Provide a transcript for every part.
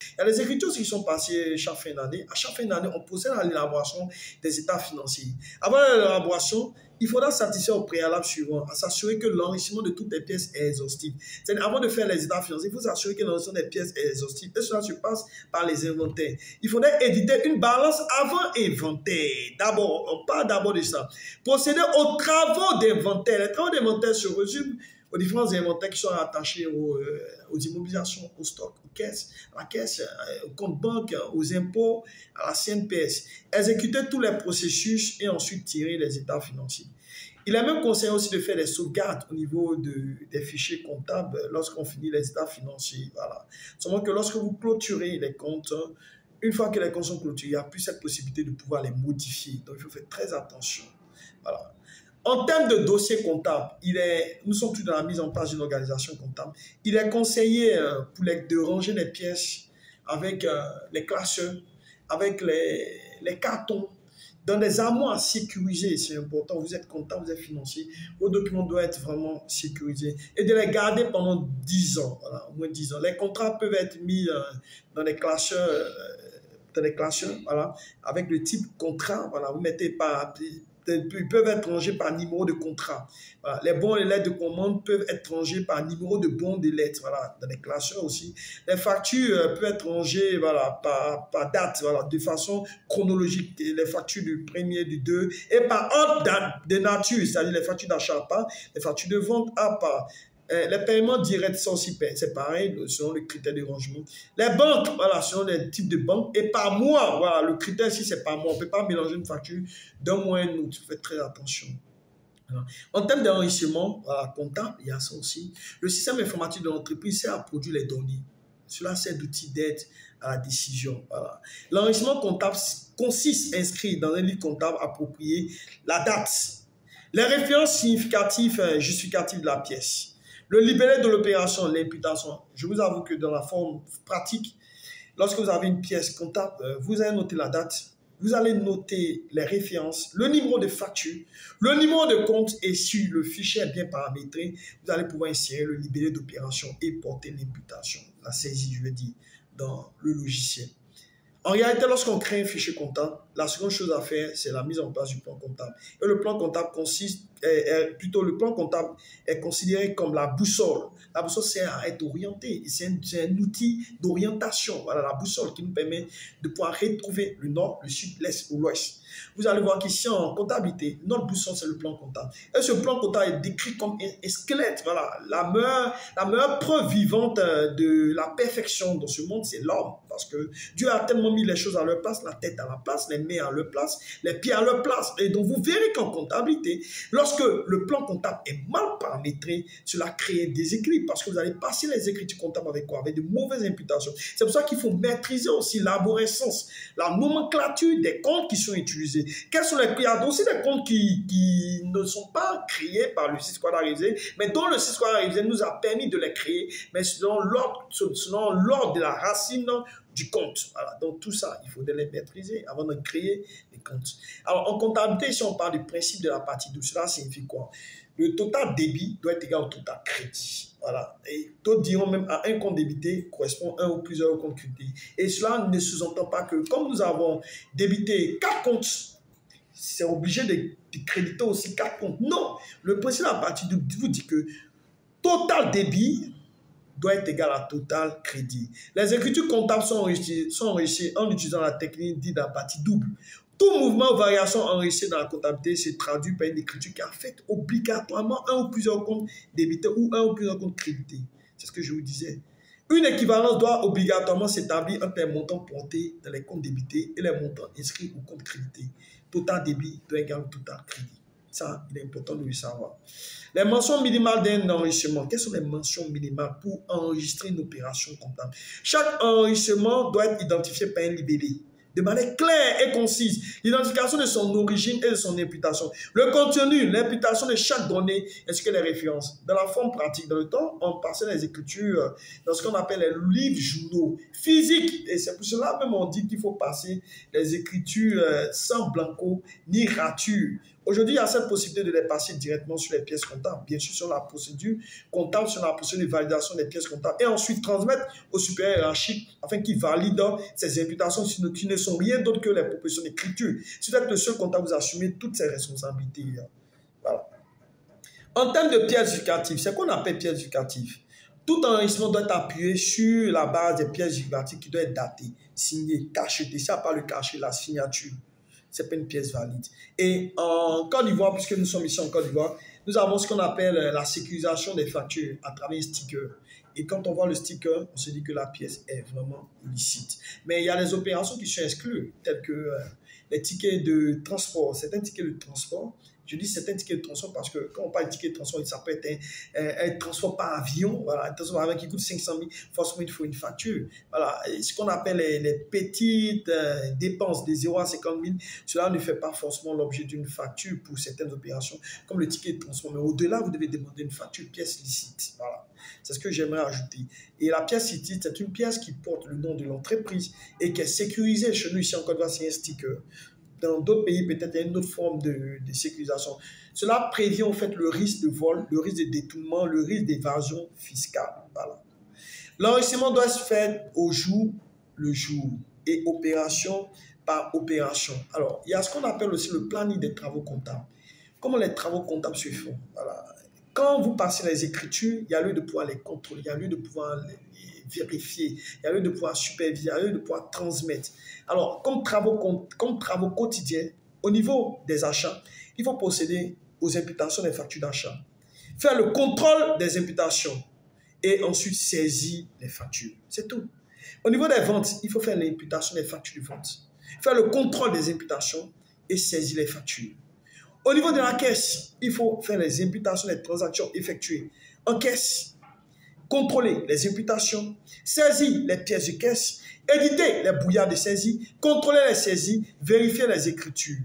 Il y a les écritures qui sont passées chaque fin d'année. À chaque fin d'année, on procède à l'élaboration des états financiers. Avant l'élaboration, il faudra satisfaire au préalable suivant, à s'assurer que l'enrichissement de toutes les pièces est exhaustif. C'est-à-dire, avant de faire les états financiers, il faut s'assurer que l'enrichissement des pièces est exhaustif. Et cela se passe par les inventaires. Il faudrait éditer une balance avant inventaire. D'abord, on parle d'abord de ça. Procéder aux travaux d'inventaire. Les travaux d'inventaire se résument aux différents inventaires qui sont attachés aux immobilisations, au stock, aux caisses, à la caisse, au compte banque, aux impôts, à la CNPS. Exécuter tous les processus et ensuite tirer les états financiers. Il est même conseillé aussi de faire des sauvegardes au niveau des fichiers comptables lorsqu'on finit les états financiers. Voilà. Seulement que lorsque vous clôturez les comptes, une fois que les comptes sont clôturés, il n'y a plus cette possibilité de pouvoir les modifier. Donc, il faut faire très attention. Voilà. En termes de dossier comptable, nous sommes tous dans la mise en place d'une organisation comptable. Il est conseillé de ranger les pièces avec les classeurs, avec les cartons, dans des armoires sécurisées. C'est important. Vous êtes comptable, vous êtes financier. Vos documents doivent être vraiment sécurisés. Et de les garder pendant 10 ans. Voilà, au moins 10 ans. Les contrats peuvent être mis dans des classeurs. Voilà, avec le type contrat. Voilà, vous mettez pas. Ils peuvent être rangés par numéro de contrat. Voilà. Les bons et les lettres de commande peuvent être rangés par numéro de bon des lettres. Voilà. Dans les classeurs aussi. Les factures peuvent être rangées voilà, par date, voilà, de façon chronologique. Les factures du premier, du 2 et par ordre de nature, c'est-à-dire les factures d'achat à part, les factures de vente à part. Les paiements directs sont aussi c'est pareil, selon les critères de rangement. Les banques, voilà, selon les types de banques. Et par mois, voilà, le critère ici, c'est par mois. On ne peut pas mélanger une facture d'un mois à un autre. Faites très attention. Voilà. En termes d'enrichissement voilà, comptable, il y a ça aussi. Le système informatique de l'entreprise sert à produire les données. Cela sert d'outil d'aide à la décision. Voilà. L'enrichissement comptable consiste à inscrire dans un livre comptable approprié la date, les références significatives, justificatives de la pièce, le libellé de l'opération, l'imputation. Je vous avoue que dans la forme pratique, lorsque vous avez une pièce comptable, vous allez noter la date, vous allez noter les références, le numéro de facture, le numéro de compte et si le fichier est bien paramétré, vous allez pouvoir insérer le libellé d'opération et porter l'imputation, la saisie, je veux dire, dans le logiciel. En réalité, lorsqu'on crée un fichier comptable, la seconde chose à faire, c'est la mise en place du plan comptable. Et le plan comptable le plan comptable est considéré comme la boussole. La boussole sert à être orienté. C'est un outil d'orientation. Voilà, la boussole qui nous permet de pouvoir retrouver le nord, le sud, l'est ou l'ouest. Vous allez voir qu'ici en comptabilité, notre boussole, c'est le plan comptable. Et ce plan comptable est décrit comme un squelette. Voilà, la meilleure preuve vivante de la perfection dans ce monde, c'est l'homme. Parce que Dieu a tellement mis les choses à leur place, la tête à la place, les mains à leur place, les pieds à leur place. Et donc, vous verrez qu'en comptabilité, lorsque le plan comptable est mal paramétré, cela crée des équilibres. Parce que vous allez passer les écritures comptables avec quoi? Avec de mauvaises imputations. C'est pour ça qu'il faut maîtriser aussi l'arborescence, la nomenclature des comptes qui sont utilisés. Quels sont il y a aussi des comptes qui ne sont pas créés par le Sys Quadra Révisé, mais dont le Sys Quadra Révisé nous a permis de les créer, mais selon l'ordre de la racine du compte. Voilà. Donc tout ça, il faut les maîtriser avant de créer les comptes. Alors en comptabilité, si on parle du principe de la partie double, cela signifie quoi? Le total débit doit être égal au total crédit. Voilà. Et d'autres diront même à un compte débité correspond un ou plusieurs comptes crédités. Et cela ne sous-entend pas que comme nous avons débité 4 comptes, c'est obligé de créditer aussi 4 comptes. Non. Le principe de la partie double vous dit que total débit doit être égal à total crédit. Les écritures comptables sont enrichies en utilisant la technique dite de la partie double. Tout mouvement ou variation enrichie dans la comptabilité se traduit par une écriture qui affecte obligatoirement un ou plusieurs comptes débités ou un ou plusieurs comptes crédités. C'est ce que je vous disais. Une équivalence doit obligatoirement s'établir entre les montants portés dans les comptes débités et les montants inscrits au compte crédité. Total débit doit égaler total crédit. Ça, il est important de le savoir. Les mentions minimales d'un enrichissement. Quelles sont les mentions minimales pour enregistrer une opération comptable? Chaque enrichissement doit être identifié par un libellé de manière claire et concise. L'identification de son origine et de son imputation. Le contenu, l'imputation de chaque donnée ainsi que les références. Dans la forme pratique, dans le temps, on passait les écritures dans ce qu'on appelle les livres journaux physiques. Et c'est pour cela même on dit qu'il faut passer les écritures sans blanco ni rature. Aujourd'hui, il y a cette possibilité de les passer directement sur les pièces comptables, bien sûr sur la procédure comptable, sur la procédure de validation des pièces comptables, et ensuite transmettre au supérieur hiérarchique afin qu'il valide ces imputations qui ne sont rien d'autre que les propositions d'écriture. Si vous êtes le seul comptable, vous assumez toutes ces responsabilités. Voilà. En termes de pièces justificatives, c'est qu'on appelle pièces justificatives. Tout enregistrement doit être appuyé sur la base des pièces justificatives qui doivent être datées, signées, cachetées. Ça, pas le cachet, la signature. Ce n'est pas une pièce valide. Et en Côte d'Ivoire, puisque nous sommes ici en Côte d'Ivoire, nous avons ce qu'on appelle la sécurisation des factures à travers un sticker. Et quand on voit le sticker, on se dit que la pièce est vraiment licite. Mais il y a des opérations qui sont exclues, telles que les tickets de transport. Certains tickets de transport, je dis certains tickets de transport parce que quand on parle de tickets de transport, ça peut être un transport par avion, voilà, un transport par avion qui coûte 500 000, forcément il faut une facture. Voilà, et ce qu'on appelle les petites dépenses de 0 à 50 000, cela ne fait pas forcément l'objet d'une facture pour certaines opérations, comme le ticket de transport. Mais au-delà, vous devez demander une facture pièce licite. Voilà. C'est ce que j'aimerais ajouter. Et la pièce licite, c'est une pièce qui porte le nom de l'entreprise et qui est sécurisée. Chez nous, ici en Côte d'Ivoire, c'est un sticker. Dans d'autres pays, peut-être il y a une autre forme de sécurisation. Cela prévient en fait le risque de vol, le risque de détournement, le risque d'évasion fiscale. Voilà. L'enregistrement doit se faire au jour le jour et opération par opération. Alors, il y a ce qu'on appelle aussi le planning des travaux comptables. Comment les travaux comptables se font? Voilà. Quand vous passez les écritures, il y a lieu de pouvoir les contrôler, il y a lieu de pouvoir les vérifier, il y a lieu de pouvoir superviser, il y a lieu de pouvoir transmettre. Alors, comme travaux quotidiens, au niveau des achats, il faut procéder aux imputations des factures d'achat, faire le contrôle des imputations et ensuite saisir les factures. C'est tout. Au niveau des ventes, il faut faire l'imputation des factures de vente, faire le contrôle des imputations et saisir les factures. Au niveau de la caisse, il faut faire les imputations des transactions effectuées en caisse, contrôler les imputations, saisir les pièces de caisse, éditer les brouillards de saisie, contrôler les saisies, vérifier les écritures.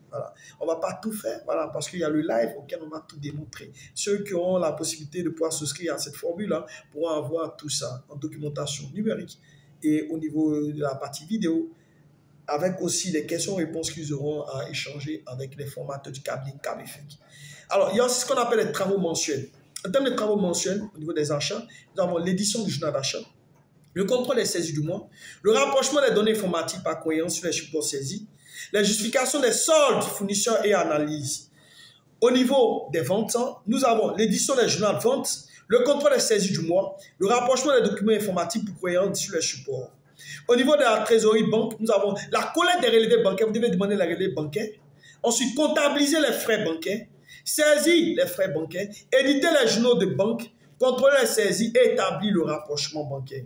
Voilà. On ne va pas tout faire, voilà, parce qu'il y a le live auquel on va tout démontrer. Ceux qui ont la possibilité de pouvoir souscrire à cette formule-là pourront avoir tout ça en documentation numérique et au niveau de la partie vidéo, avec aussi les questions-réponses qu'ils auront à échanger avec les formateurs du cabinet Cabifec. Alors, il y a aussi ce qu'on appelle les travaux mensuels. En termes de travaux mensuels, au niveau des achats, nous avons l'édition du journal d'achat, le contrôle des saisies du mois, le rapprochement des données informatiques par cohérence sur les supports saisis, la justification des soldes, fournisseurs et analyse. Au niveau des ventes, nous avons l'édition des journaux de vente, le contrôle des saisies du mois, le rapprochement des documents informatiques pour cohérence sur les supports. Au niveau de la trésorerie banque, nous avons la collecte des relevés bancaires. Vous devez demander les relevés bancaires. Ensuite, comptabiliser les frais bancaires, saisir les frais bancaires, éditer les journaux de banque, contrôler les saisies et établir le rapprochement bancaire.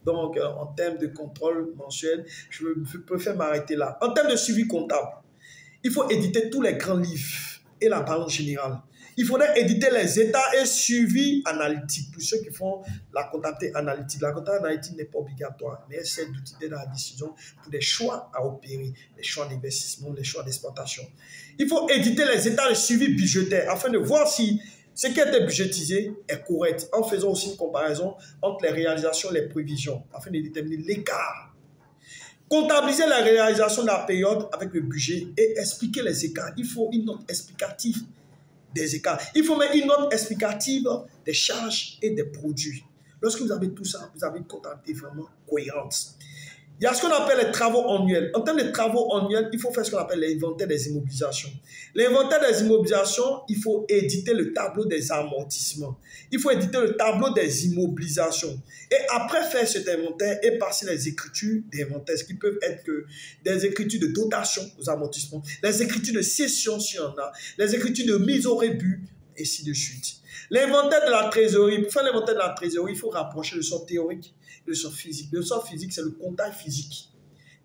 Donc, en termes de contrôle mensuel, je préfère m'arrêter là. En termes de suivi comptable, il faut éditer tous les grands livres et la balance générale. Il faudrait éditer les états et suivi analytique pour ceux qui font la comptabilité analytique. La comptabilité analytique n'est pas obligatoire, mais elle sert d'outil d'aide à la décision pour des choix à opérer, les choix d'investissement, les choix d'exploitation. Il faut éditer les états de suivi budgétaire afin de voir si ce qui a été budgétisé est correct, en faisant aussi une comparaison entre les réalisations et les prévisions, afin de déterminer l'écart. Comptabiliser la réalisation de la période avec le budget et expliquer les écarts. Il faut une note explicative des écarts. Il faut mettre une note explicative des charges et des produits. Lorsque vous avez tout ça, vous avez une comptabilité vraiment cohérente. Il y a ce qu'on appelle les travaux annuels. En termes de travaux annuels, il faut faire ce qu'on appelle l'inventaire des immobilisations. L'inventaire des immobilisations, il faut éditer le tableau des amortissements. Il faut éditer le tableau des immobilisations. Et après faire cet inventaire et passer les écritures d'inventaire, ce qui peuvent être que des écritures de dotation aux amortissements, les écritures de cession s'il y en a, les écritures de mise au rebut, et ainsi de suite. L'inventaire de la trésorerie. Pour faire l'inventaire de la trésorerie, il faut rapprocher le sort théorique et le sort physique. Le sort physique, c'est le comptage physique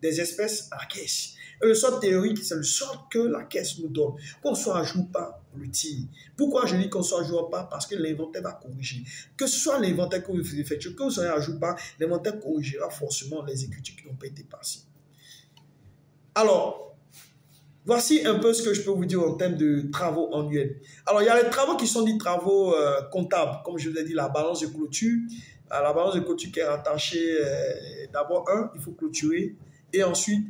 des espèces à la caisse. Et le sort théorique, c'est le sort que la caisse nous donne. Qu'on soit à jour ou pas, on le tire. Pourquoi je dis qu'on soit à jour ou pas? Parce que l'inventaire va corriger. Que ce soit l'inventaire que vous effectuez, que vous soyez à jour ou pas, l'inventaire corrigera forcément les écritures qui n'ont pas été passées. Alors, voici un peu ce que je peux vous dire en termes de travaux annuels. Alors, il y a les travaux qui sont dits travaux comptables. Comme je vous ai dit, la balance de clôture. La balance de clôture qui est rattachée, d'abord, il faut clôturer. Et ensuite,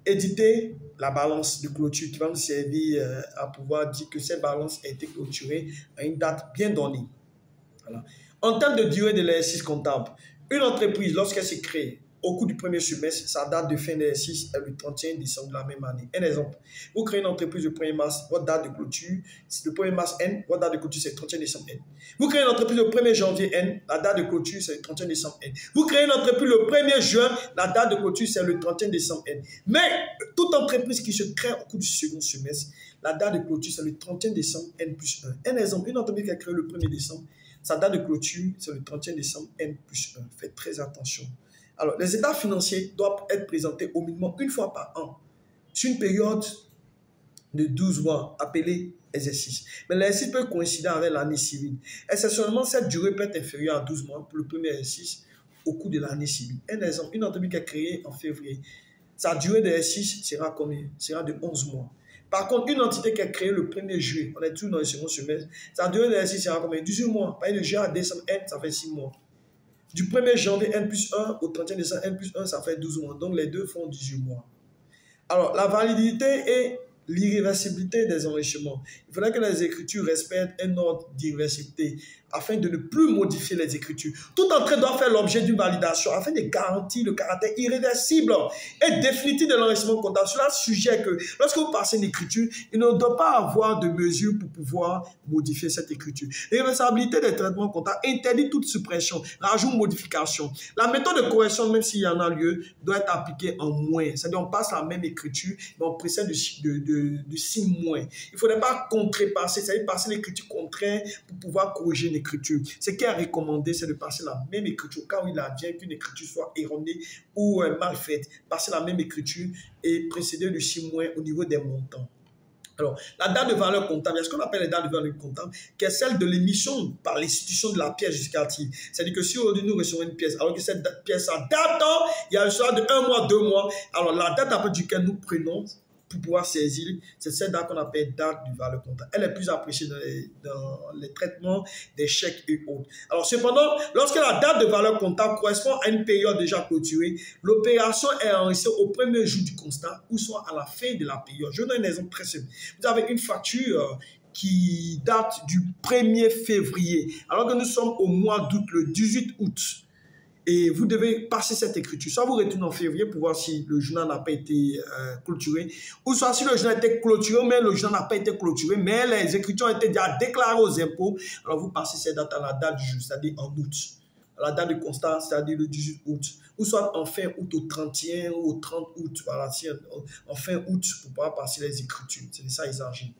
éditer la balance de clôture qui va nous servir à pouvoir dire que cette balance a été clôturée à une date bien donnée. Voilà. En termes de durée de l'exercice comptable, une entreprise, lorsqu'elle s'est créée, au cours du premier semestre, sa date de fin d'exercice est le 31 décembre de la même année. Un exemple, vous créez une entreprise le 1er mars, votre date de clôture, c'est le 1er mars N, votre date de clôture c'est le 31 décembre N. Vous créez une entreprise le 1er janvier N, la date de clôture c'est le 31 décembre N. Vous créez une entreprise le 1er juin, la date de clôture c'est le 31 décembre N. Mais toute entreprise qui se crée au cours du second semestre, la date de clôture c'est le 31 décembre N plus 1. Un exemple, une entreprise qui a créé le 1er décembre, sa date de clôture c'est le 31 décembre N plus 1. Faites très attention. Alors, les états financiers doivent être présentés au minimum une fois par an, sur une période de 12 mois, appelée exercice. Mais l'exercice peut coïncider avec l'année civile. Exceptionnellement, cette durée peut être inférieure à 12 mois pour le premier exercice au cours de l'année civile. Un exemple, une entreprise qui est créée en février, sa durée d'exercice sera combien? Sera de 11 mois. Par contre, une entité qui est créée le 1er juillet, on est toujours dans le second semestre, sa durée d'exercice sera combien? 18 mois. Par exemple, de juin à décembre, ça fait 6 mois. Du 1er janvier N plus 1 au 31 décembre N plus 1, ça fait 12 mois. Donc, les deux font 18 mois. Alors, la validité et l'irréversibilité des enrichements. Il faudrait que les écritures respectent un ordre d'irréversibilité afin de ne plus modifier les écritures. Tout entrée doit faire l'objet d'une validation afin de garantir le caractère irréversible et définitif de l'enrichissement comptable. Cela suggère que lorsque vous passez une écriture, il ne doit pas avoir de mesure pour pouvoir modifier cette écriture. L'irréversibilité des traitements comptables interdit toute suppression, rajout, modification. La méthode de correction, même s'il y en a lieu, doit être appliquée en moins. C'est-à-dire on passe la même écriture, mais on précède de 6 moins. Il ne faudrait pas contrepasser, c'est-à-dire passer l'écriture contraire pour pouvoir corriger une écriture. Ce qui est recommandé, c'est de passer la même écriture, au cas où il advient qu'une écriture soit erronée ou mal faite. Passer la même écriture et précéder de 6 mois au niveau des montants. Alors, la date de valeur comptable, il y a ce qu'on appelle la date de valeur comptable, qui est celle de l'émission par l'institution de la pièce justificative. C'est-à-dire que si aujourd'hui nous recevons une pièce, alors que cette pièce a date, il y a le choix de 1 mois, 2 mois, alors la date à partir duquel nous prenons pour pouvoir saisir, c'est cette date qu'on appelle date de valeur comptable. Elle est plus appréciée dans les traitements des chèques et autres. Alors cependant, lorsque la date de valeur comptable correspond à une période déjà clôturée, l'opération est enregistrée au premier jour du constat ou soit à la fin de la période. Je donne un exemple très simple. Vous avez une facture qui date du 1er février, alors que nous sommes au mois d'août, le 18 août. Et vous devez passer cette écriture. Soit vous retournez en février pour voir si le journal n'a pas été clôturé, ou soit si le journal a été clôturé, mais le journal n'a pas été clôturé, mais les écritures ont été déjà déclarées aux impôts. Alors vous passez cette date à la date du jour, c'est-à-dire en août. À la date de constat, c'est-à-dire le 18 août. Ou soit en fin août au 31 ou au 30 août. Voilà, en fin août pour pouvoir passer les écritures. C'est ça, ils agissent.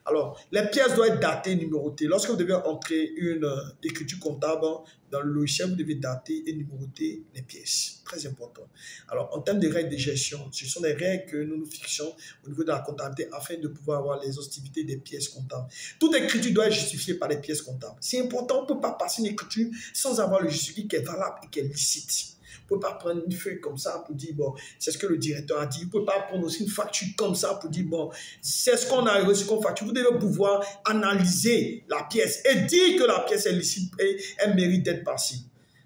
Alors, les pièces doivent être datées et numérotées. Lorsque vous devez entrer une écriture comptable dans le logiciel, vous devez dater et numéroter les pièces. Très important. Alors, en termes de règles de gestion, ce sont des règles que nous nous fixons au niveau de la comptabilité afin de pouvoir avoir l'exhaustivité des pièces comptables. Toute écriture doit être justifiée par les pièces comptables. C'est important, on ne peut pas passer une écriture sans avoir le justifié qui est valable et qui est licite. Vous ne pouvez pas prendre une feuille comme ça pour dire, bon, c'est ce que le directeur a dit. Vous ne pouvez pas prendre aussi une facture comme ça pour dire, bon, c'est ce qu'on a reçu comme facture. Vous devez pouvoir analyser la pièce et dire que la pièce est licite et elle mérite d'être passée.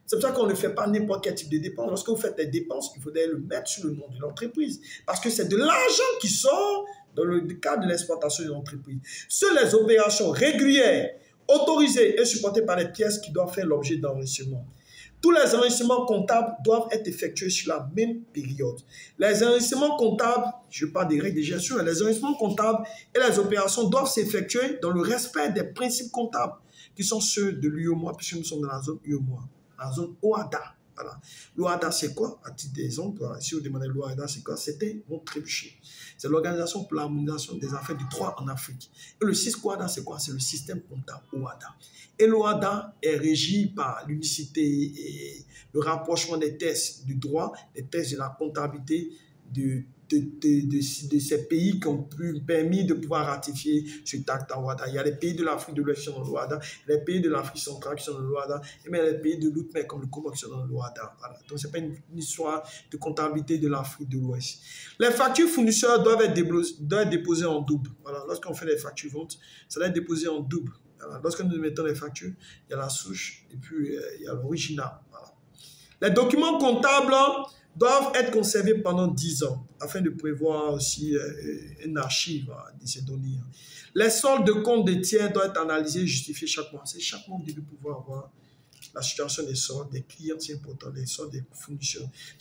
C'est pour ça qu'on ne fait pas n'importe quel type de dépenses. Lorsque vous faites des dépenses, il faudrait le mettre sur le nom de l'entreprise. Parce que c'est de l'argent qui sort dans le cadre de l'exploitation de l'entreprise. Seules les opérations régulières, autorisées et supportées par les pièces qui doivent faire l'objet d'enregistrement. Tous les enregistrements comptables doivent être effectués sur la même période. Les enregistrements comptables, je parle des règles de gestion, les enregistrements comptables et les opérations doivent s'effectuer dans le respect des principes comptables qui sont ceux de l'UEMOA, puisque nous sommes dans la zone UEMOA, la zone OHADA. Voilà. L'OHADA, c'est quoi? À titre d'exemple, si vous demandez l'OHADA, c'est quoi? C'était mon trébuchet. C'est l'Organisation pour l'harmonisation des affaires du droit en Afrique. Et le CISCOADA, c'est quoi? C'est le système comptable OHADA. Et l'OHADA est régi par l'unicité et le rapprochement des tests du droit, des tests de la comptabilité de ces pays qui ont permis de pouvoir ratifier ce traité OHADA. Il y a les pays de l'Afrique de l'Ouest qui sont dans l'OHADA, les pays de l'Afrique centrale qui sont dans l'OHADA, et même les pays de l'outre-mer comme le Congo qui sont dans l'OHADA. Voilà. Donc, ce n'est pas une histoire de comptabilité de l'Afrique de l'Ouest. Les factures fournisseurs doivent être déposées en double. Voilà. Lorsqu'on fait les factures ventes, ça doit être déposé en double. Voilà. Lorsque nous mettons les factures, il y a la souche et puis il y a l'original. Voilà. Les documents comptables doivent être conservés pendant 10 ans, afin de prévoir aussi une archive de ces données. Les soldes de compte des tiers doivent être analysés et justifiés chaque mois. C'est chaque mois que vous devez pouvoir avoir la situation des soldes des clients, c'est important, les soldes des fournisseurs.